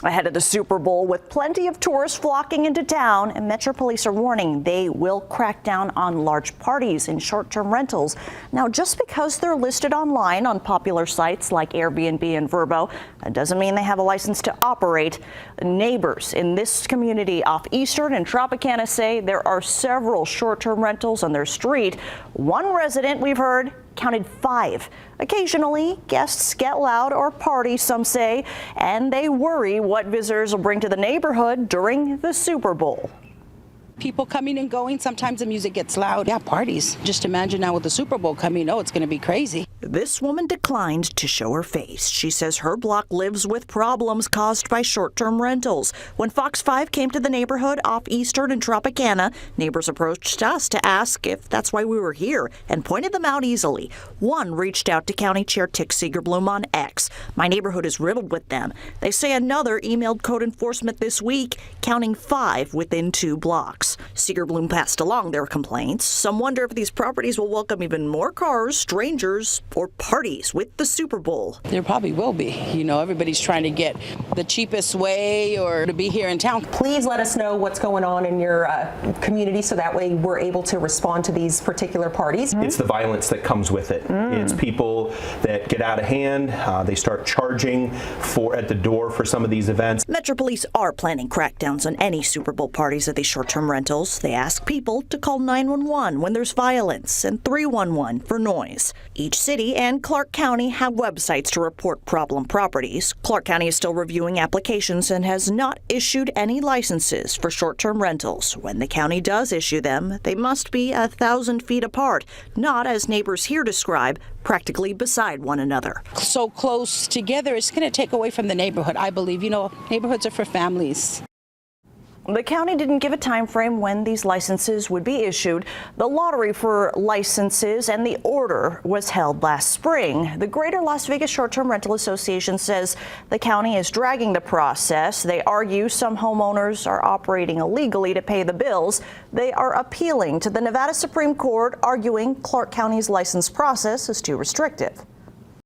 Ahead of the Super Bowl, with plenty of tourists flocking into town, and Metro Police are warning they will crack down on large parties and short-term rentals. Now, just because they're listed online on popular sites like Airbnb and Vrbo, that doesn't mean they have a license to operate. Neighbors in this community off Eastern and Tropicana say there are several short-term rentals on their street. One resident we've heard counted 5. Occasionally, guests get loud or party, some say, and they worry what visitors will bring to the neighborhood during the Super Bowl. People coming and going, sometimes the music gets loud. Yeah, parties. Just imagine now with the Super Bowl coming, it's going to be crazy. This woman declined to show her face. She says her block lives with problems caused by short-term rentals. When Fox 5 came to the neighborhood off Eastern and Tropicana, neighbors approached us to ask if that's why we were here and pointed them out easily. One reached out to County Chair Tick Seegerbloom on X. My neighborhood is riddled with them. They say another emailed code enforcement this week, counting 5 within 2 blocks. Seegerbloom passed along their complaints. Some wonder if these properties will welcome even more cars, strangers, or parties with the Super Bowl. There probably will be. Everybody's trying to get the cheapest way or to be here in town. Please let us know what's going on in your community so that way we're able to respond to these particular parties. It's the violence that comes with it. It's people that get out of hand. They start charging at the door for some of these events. Metro Police are planning crackdowns on any Super Bowl parties at these short-term rentals. They ask people to call 911 when there's violence and 311 for noise. Each city and Clark County have websites to report problem properties. Clark County is still reviewing applications and has not issued any licenses for short-term rentals. When the county does issue them, they must be 1,000 feet apart, not, as neighbors here describe, practically beside one another. So close together, it's going to take away from the neighborhood, I believe. Neighborhoods are for families. The county didn't give a time frame when these licenses would be issued. The lottery for licenses and the order was held last spring. The Greater Las Vegas Short-Term Rental Association says the county is dragging the process. They argue some homeowners are operating illegally to pay the bills. They are appealing to the Nevada Supreme Court, arguing Clark County's license process is too restrictive.